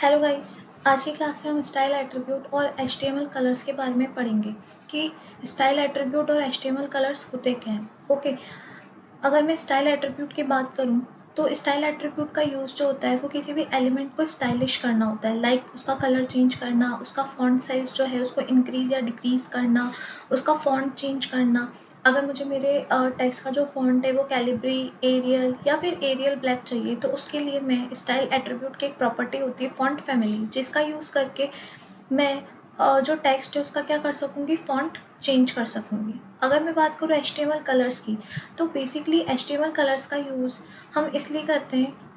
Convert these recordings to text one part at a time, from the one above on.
Hello guys. आज की class में हम स्टाइल एट्रीब्यूट और एचटीएमएल कलर्स के बारे में पढ़ेंगे कि स्टाइल एट्रीब्यूट और एचटीएमएल कलर्स होते क्या हैं। ओके, अगर मैं स्टाइल एट्रीब्यूट की बात करूं तो स्टाइल एट्रीब्यूट का यूज़ जो होता है वो किसी भी एलिमेंट को स्टाइलिश करना होता है। लाइक उसका कलर चेंज करना, उसका फॉन्ट साइज़ जो है उसको इंक्रीज़ या डिक्रीज़ करना, उसका फॉन्ट चेंज करना। अगर मुझे मेरे टेक्स्ट का जो फॉन्ट है वो कैलिब्री, एरियल या फिर एरियल ब्लैक चाहिए तो उसके लिए मैं स्टाइल एट्रीब्यूट की एक प्रॉपर्टी होती है फॉन्ट फैमिली, जिसका यूज़ करके मैं जो टेक्स्ट है उसका क्या कर सकूँगी, फ़ॉन्ट चेंज कर सकूँगी। अगर मैं बात करूँ एचटीएमएल कलर्स की, तो बेसिकली एचटीएमएल कलर्स का यूज़ हम इसलिए करते हैं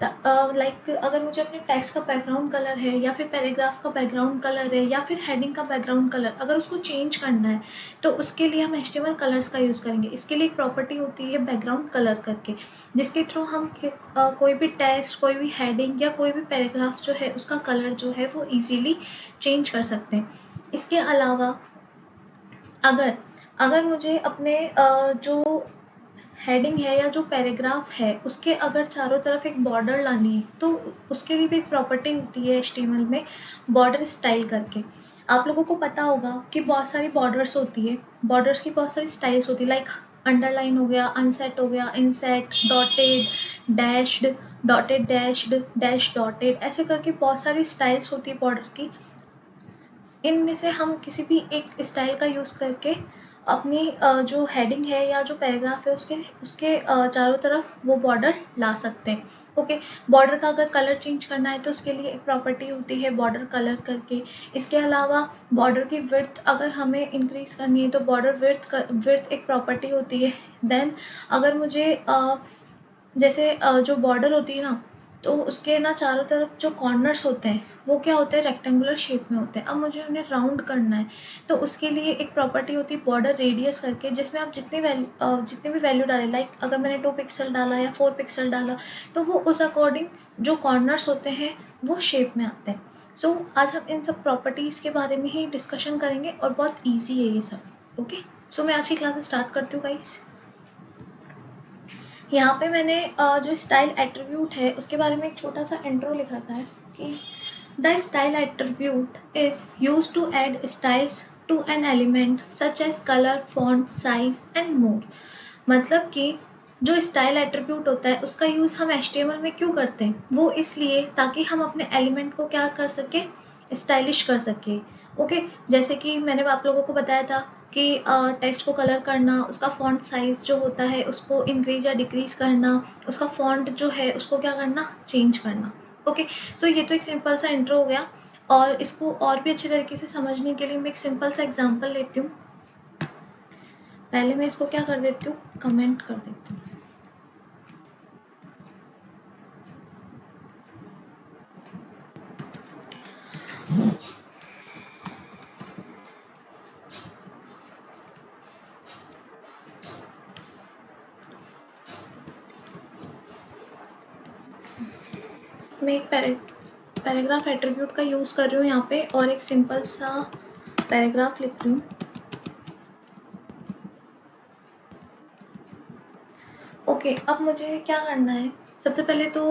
लाइक अगर मुझे अपने टेक्स्ट का बैकग्राउंड कलर है या फिर पैराग्राफ का बैकग्राउंड कलर है या फिर हेडिंग का बैकग्राउंड कलर अगर उसको चेंज करना है तो उसके लिए हम एचटीएमएल कलर्स का यूज़ करेंगे। इसके लिए एक प्रॉपर्टी होती है बैकग्राउंड कलर करके, जिसके थ्रू हम कोई भी टेक्स्ट, कोई भी हेडिंग या कोई भी पैराग्राफ जो है उसका कलर जो है वो ईजीली चेंज कर सकते हैं। इसके अलावा अगर अगर मुझे अपने जो हेडिंग है या जो पैराग्राफ है उसके अगर चारों तरफ एक बॉर्डर लानी है तो उसके लिए भी एक प्रॉपर्टी होती है एचटीएमएल में, बॉर्डर स्टाइल करके। आप लोगों को पता होगा कि बहुत सारी बॉर्डर्स होती है, बॉर्डर्स की बहुत सारी स्टाइल्स होती है। लाइक अंडरलाइन हो गया, अनसेट हो गया, inset, dotted, dashed, dotted dashed, dash dotted, ऐसे करके बहुत सारी स्टाइल्स होती है बॉर्डर की। इनमें से हम किसी भी एक स्टाइल का यूज़ करके अपनी जो हेडिंग है या जो पैराग्राफ है उसके उसके चारों तरफ वो बॉर्डर ला सकते हैं। ओके, बॉर्डर का अगर कलर चेंज करना है तो उसके लिए एक प्रॉपर्टी होती है बॉर्डर कलर करके। इसके अलावा बॉर्डर की विड्थ अगर हमें इंक्रीज़ करनी है तो बॉर्डर विड्थ एक प्रॉपर्टी होती है। देन अगर मुझे जैसे जो बॉर्डर होती है ना, तो उसके ना चारों तरफ जो कॉर्नर्स होते हैं वो क्या होते हैं, रेक्टेंगुलर शेप में होते हैं। अब मुझे उन्हें राउंड करना है तो उसके लिए एक प्रॉपर्टी होती है बॉर्डर रेडियस करके, जिसमें आप जितनी भी वैल्यू डालें, लाइक अगर मैंने 2 पिक्सल डाला या 4 पिक्सल डाला तो वो उस अकॉर्डिंग जो कॉर्नर्स होते हैं वो शेप में आते हैं। सो आज हम इन सब प्रॉपर्टीज़ के बारे में ही डिस्कशन करेंगे और बहुत ईजी है ये सब। ओके, सो मैं आज की क्लास स्टार्ट करती हूँ गाइस। यहाँ पे मैंने जो स्टाइल एट्रीब्यूट है उसके बारे में एक छोटा सा इंट्रो लिख रखा है कि the style attribute is use to add styles to an element such as colour, font, size and more. मतलब कि जो स्टाइल एट्रीब्यूट होता है उसका यूज़ हम एचटीएमएल में क्यों करते हैं, वो इसलिए ताकि हम अपने एलिमेंट को क्या कर सके, स्टाइलिश कर सके। ओके, जैसे कि मैंने आप लोगों को बताया था कि टेक्स्ट को कलर करना, उसका फॉन्ट साइज़ जो होता है उसको इंक्रीज़ या डिक्रीज़ करना, उसका फॉन्ट जो है उसको क्या करना, चेंज करना। ओके, सो ये तो एक सिंपल सा इंट्रो हो गया और इसको और भी अच्छे तरीके से समझने के लिए मैं एक सिंपल सा एग्जांपल लेती हूँ। पहले मैं इसको क्या कर देती हूँ, कमेंट कर देती हूँ। मैं एक पैराग्राफ एट्रीब्यूट का यूज़ कर रही हूँ यहाँ पे और एक सिंपल सा पैराग्राफ लिख रही हूँ। ओके, अब मुझे क्या करना है, सबसे पहले तो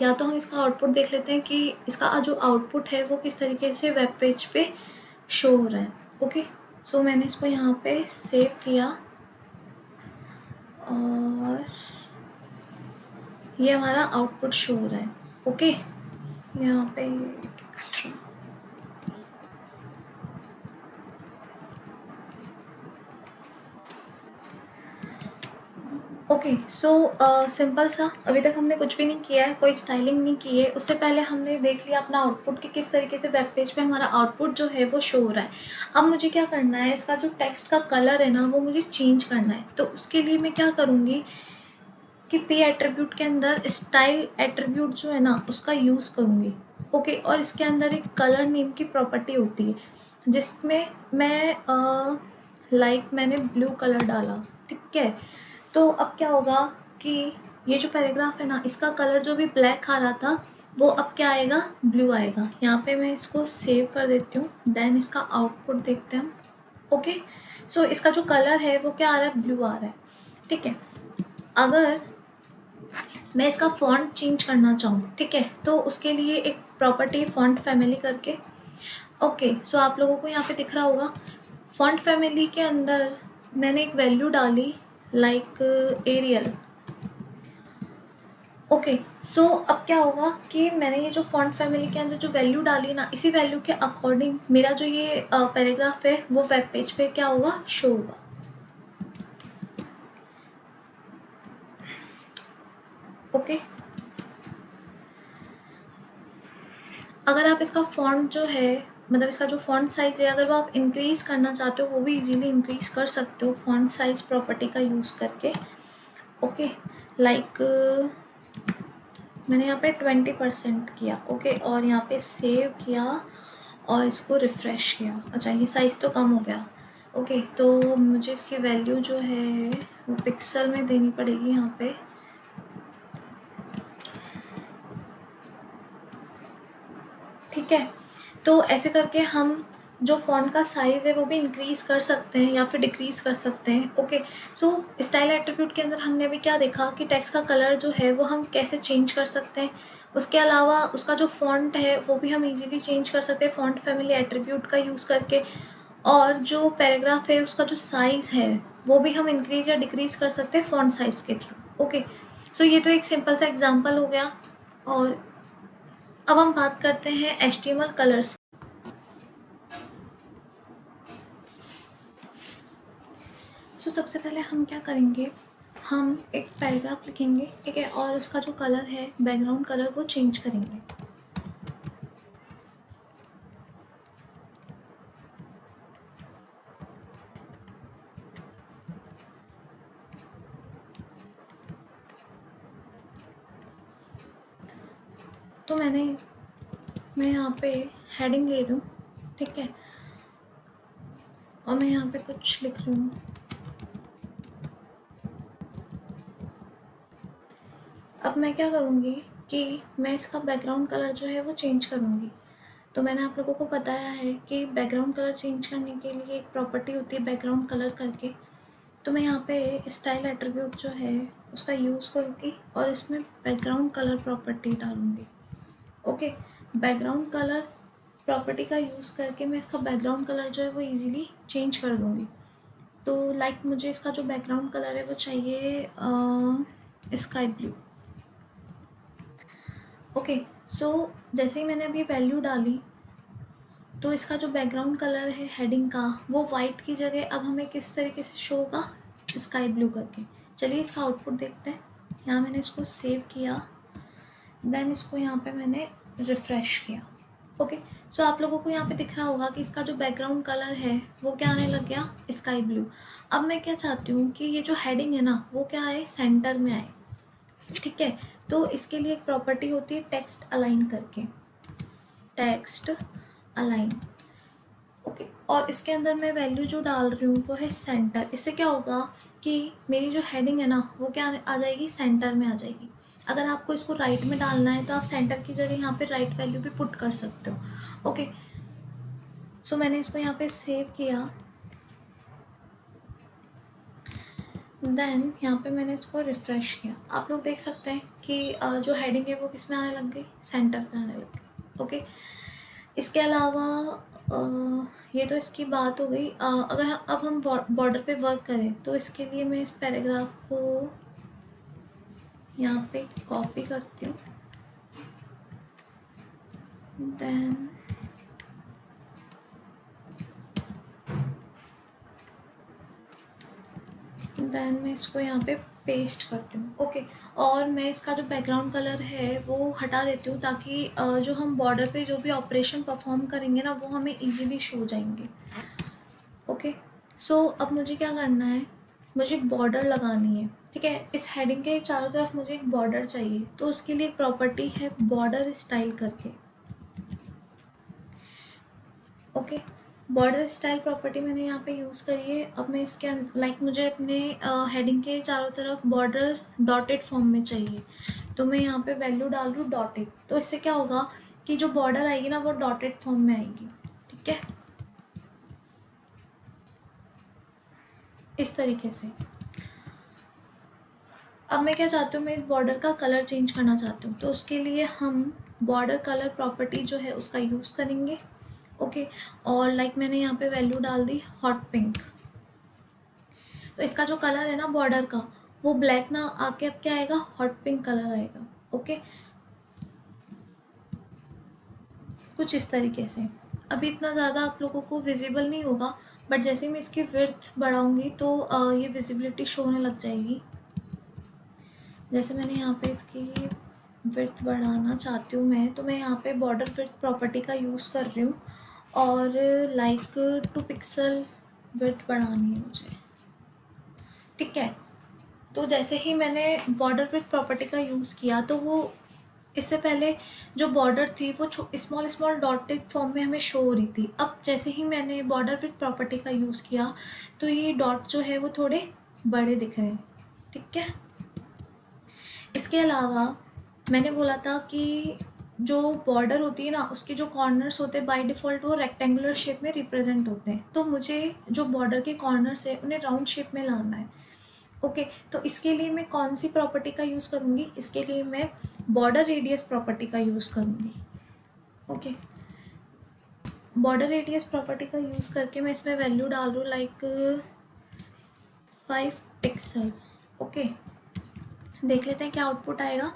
या तो हम इसका आउटपुट देख लेते हैं कि इसका जो आउटपुट है वो किस तरीके से वेब पेज पे शो हो रहा है। ओके, सो मैंने इसको यहाँ पे सेव किया और ये हमारा आउटपुट शो हो रहा है। ओके, यहाँ पे एक्स्ट्रा ओके, सो सिंपल सा, अभी तक हमने कुछ भी नहीं किया है, कोई स्टाइलिंग नहीं की है। उससे पहले हमने देख लिया अपना आउटपुट कि किस तरीके से वेब पेज पे हमारा आउटपुट जो है वो शो हो रहा है। अब मुझे क्या करना है, इसका जो टेक्स्ट का कलर है ना वो मुझे चेंज करना है। तो उसके लिए मैं क्या करूँगी कि पे एट्रीब्यूट के अंदर स्टाइल एट्रीब्यूट जो है ना उसका यूज़ करूँगी। ओके, और इसके अंदर एक कलर नेम की प्रॉपर्टी होती है जिसमें मैं लाइक मैंने ब्लू कलर डाला। ठीक है, तो अब क्या होगा कि ये जो पैराग्राफ है ना इसका कलर जो भी ब्लैक आ रहा था वो अब क्या आएगा, ब्लू आएगा। यहाँ पे मैं इसको सेव कर देती हूँ, देन इसका आउटपुट देखते हैं। ओके, सो इसका जो कलर है वो क्या आ रहा है, ब्लू आ रहा है। ठीक है, अगर मैं इसका फॉन्ट चेंज करना चाहूँ, ठीक है, तो उसके लिए एक प्रॉपर्टी फॉन्ट फैमिली करके, ओके, सो आप लोगों को यहाँ पे दिख रहा होगा फॉन्ट फैमिली के अंदर मैंने एक वैल्यू डाली लाइक एरियल। ओके, सो अब क्या होगा कि मैंने ये जो फॉन्ट फैमिली के अंदर जो वैल्यू डाली ना, इसी वैल्यू के अकॉर्डिंग मेरा जो ये पैराग्राफ है वो वेब पेज पे क्या होगा, शो होगा। ओके, अगर आप इसका फॉन्ट जो है, मतलब इसका जो फॉन्ट साइज़ है, अगर वो आप इंक्रीज़ करना चाहते हो वो भी इजीली इंक्रीज़ कर सकते हो फॉन्ट साइज़ प्रॉपर्टी का यूज़ करके। ओके, लाइक मैंने यहाँ पे 20% किया, ओके, और यहाँ पे सेव किया और इसको रिफ़्रेश किया। अच्छा, ये साइज़ तो कम हो गया। ओके, तो मुझे इसकी वैल्यू जो है वो पिक्सल में देनी पड़ेगी यहाँ पे। ठीक है, तो ऐसे करके हम जो फ़ॉन्ट का साइज़ है वो भी इंक्रीज़ कर सकते हैं या फिर डिक्रीज़ कर सकते हैं। ओके, सो स्टाइल एट्रीब्यूट के अंदर हमने अभी क्या देखा कि टेक्स्ट का कलर जो है वो हम कैसे चेंज कर सकते हैं। उसके अलावा उसका जो फ़ॉन्ट है वो भी हम इजीली चेंज कर सकते हैं फ़ॉन्ट फैमिली एट्रीब्यूट का यूज़ करके, और जो पैराग्राफ है उसका जो साइज़ है वो भी हम इंक्रीज़ या डिक्रीज़ कर सकते हैं फ़ॉन्ट साइज़ के थ्रू। ओके, सो ये तो एक सिंपल सा एग्जांपल हो गया। और अब हम बात करते हैं HTML कलर्स। सो सबसे पहले हम क्या करेंगे, हम एक पैराग्राफ लिखेंगे, ठीक है, और उसका जो कलर है बैकग्राउंड कलर वो चेंज करेंगे। तो मैं यहाँ पे हेडिंग ले रही हूँ, ठीक है, और मैं यहाँ पे कुछ लिख रही हूँ। अब मैं क्या करूँगी कि मैं इसका बैकग्राउंड कलर जो है वो चेंज करूँगी। तो मैंने आप लोगों को बताया है कि बैकग्राउंड कलर चेंज करने के लिए एक प्रॉपर्टी होती है बैकग्राउंड कलर करके। तो मैं यहाँ पे स्टाइल एट्रीब्यूट जो है उसका यूज़ करूँगी और इसमें बैकग्राउंड कलर प्रॉपर्टी डालूँगी। ओके, बैकग्राउंड कलर प्रॉपर्टी का यूज़ करके मैं इसका बैकग्राउंड कलर जो है वो इजीली चेंज कर दूँगी। तो लाइक मुझे इसका जो बैकग्राउंड कलर है वो चाहिए स्काई ब्लू। ओके, सो जैसे ही मैंने अभी वैल्यू डाली तो इसका जो बैकग्राउंड कलर है हेडिंग का वो वाइट की जगह अब हमें किस तरीके से शो होगा, स्काई ब्लू करके। चलिए इसका आउटपुट देखते हैं। यहाँ मैंने इसको सेव किया, देन इसको यहाँ पे मैंने रिफ़्रेश किया। ओके, सो आप लोगों को यहाँ पे दिख रहा होगा कि इसका जो बैकग्राउंड कलर है वो क्या आने लग गया, स्काई ब्लू। अब मैं क्या चाहती हूँ कि ये जो हेडिंग है ना वो क्या आए, सेंटर में आए, ठीक है। तो इसके लिए एक प्रॉपर्टी होती है टेक्स्ट अलाइन करके, टेक्स्ट अलाइन। ओके, और इसके अंदर मैं वैल्यू जो डाल रही हूँ वो है सेंटर। इससे क्या होगा कि मेरी जो हेडिंग है ना वो क्या आ जाएगी, सेंटर में आ जाएगी। अगर आपको इसको राइट में डालना है तो आप सेंटर की जगह यहाँ पे राइट वैल्यू भी पुट कर सकते हो। ओके, सो मैंने इसको यहाँ पे सेव किया, देन यहाँ पे मैंने इसको रिफ़्रेश किया। आप लोग देख सकते हैं कि जो हेडिंग है वो किस में आने लग गई, सेंटर में आने लग गई। ओके, इसके अलावा ये तो इसकी बात हो गई। अगर अब हम बॉर्डर पे वर्क करें तो इसके लिए मैं इस पैराग्राफ को यहाँ पे कॉपी करती हूँ, देन मैं इसको यहाँ पे पेस्ट करती हूँ। ओके, और मैं इसका जो बैकग्राउंड कलर है वो हटा देती हूँ ताकि जो हम बॉर्डर पे जो भी ऑपरेशन परफॉर्म करेंगे ना वो हमें इजीली शो हो जाएंगे। ओके, सो अब मुझे क्या करना है, मुझे एक बॉर्डर लगानी है, ठीक है। इस हेडिंग के चारों तरफ मुझे एक बॉर्डर चाहिए, तो उसके लिए एक प्रॉपर्टी है बॉर्डर स्टाइल करके। ओके, बॉर्डर स्टाइल प्रॉपर्टी मैंने यहाँ पे यूज़ करी है। अब मैं इसके लाइक मुझे अपने हेडिंग के चारों तरफ बॉर्डर डॉटेड फॉर्म में चाहिए, तो मैं यहाँ पे वैल्यू डाल रही हूँ डॉटेड। तो इससे क्या होगा कि जो बॉर्डर आएगी ना वो डॉटेड फॉर्म में आएगी, ठीक है, इस तरीके से। अब मैं क्या चाहती हूँ, मैं इस बॉर्डर का कलर चेंज करना चाहती हूँ, तो उसके लिए हम बॉर्डर कलर प्रॉपर्टी जो है उसका यूज़ करेंगे। ओके, और लाइक मैंने यहाँ पे वैल्यू डाल दी हॉट पिंक। तो इसका जो कलर है ना बॉर्डर का, वो ब्लैक ना आके अब क्या आएगा, हॉट पिंक कलर आएगा। ओके, कुछ इस तरीके से। अभी इतना ज़्यादा आप लोगों को विजिबल नहीं होगा, बट जैसे मैं इसकी विड्थ बढ़ाऊंगी तो ये विजिबिलिटी शो होने लग जाएगी। जैसे मैंने यहाँ पे इसकी विड्थ बढ़ाना चाहती हूँ मैं, तो मैं यहाँ पे बॉर्डर विड्थ प्रॉपर्टी का यूज़ कर रही हूँ और लाइक 2 पिक्सल विड्थ बढ़ानी है मुझे। ठीक है, तो जैसे ही मैंने बॉर्डर विड्थ प्रॉपर्टी का यूज़ किया तो वो इससे पहले जो बॉर्डर थी वो स्मॉल स्मॉल डॉटेड फॉर्म में हमें शो हो रही थी। अब जैसे ही मैंने बॉर्डर विड्थ प्रॉपर्टी का यूज़ किया तो ये डॉट जो है वो थोड़े बड़े दिख रहे हैं। ठीक है, इसके अलावा मैंने बोला था कि जो बॉर्डर होती है ना, उसके जो कॉर्नर्स होते हैं बाय डिफ़ॉल्ट वो रेक्टेंगुलर शेप में रिप्रेजेंट होते हैं, तो मुझे जो बॉर्डर के कॉर्नर्स है उन्हें राउंड शेप में लाना है। ओके, तो इसके लिए मैं कौन सी प्रॉपर्टी का यूज़ करूँगी, इसके लिए मैं बॉर्डर रेडियस प्रॉपर्टी का यूज़ करूँगी। ओके, बॉर्डर रेडियस प्रॉपर्टी का यूज़ करके मैं इसमें वैल्यू डाल रही हूँ लाइक 5 पिक्सल। ओके, देख लेते हैं क्या आउटपुट आएगा।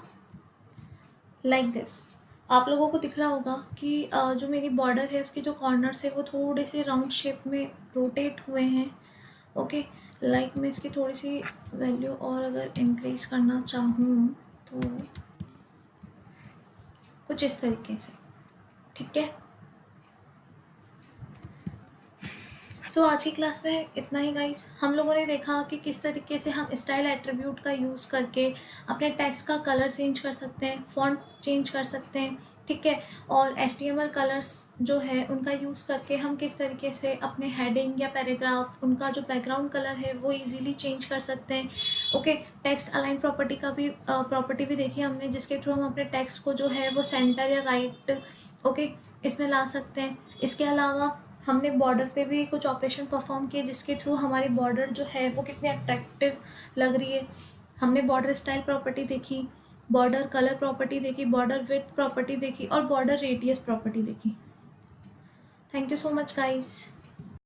लाइक दिस आप लोगों को दिख रहा होगा कि जो मेरी बॉर्डर है उसके जो कॉर्नर्स है वो थोड़े से राउंड शेप में रोटेट हुए हैं। ओके, लाइक मैं इसकी थोड़ी सी वैल्यू और अगर इंक्रीज करना चाहूँ तो कुछ इस तरीके से। ठीक है, सो आज की क्लास में इतना ही गाइस। हम लोगों ने देखा कि किस तरीके से हम स्टाइल एट्रीब्यूट का यूज़ करके अपने टेक्स्ट का कलर चेंज कर सकते हैं, फॉन्ट चेंज कर सकते हैं। ठीक है, और HTML कलर्स जो है उनका यूज़ करके हम किस तरीके से अपने हेडिंग या पैराग्राफ, उनका जो बैकग्राउंड कलर है वो इजीली चेंज कर सकते हैं। ओके, टेक्स्ट अलाइन प्रॉपर्टी का भी प्रॉपर्टी भी देखी हमने, जिसके थ्रू हम अपने टेक्स्ट को जो है वो सेंटर या राइट ओके इसमें ला सकते हैं। इसके अलावा हमने बॉर्डर पे भी कुछ ऑपरेशन परफॉर्म किए जिसके थ्रू हमारी बॉर्डर जो है वो कितनी अट्रैक्टिव लग रही है। हमने बॉर्डर स्टाइल प्रॉपर्टी देखी, बॉर्डर कलर प्रॉपर्टी देखी, बॉर्डर विड्थ प्रॉपर्टी देखी और बॉर्डर रेडियस प्रॉपर्टी देखी। Thank you so much guys.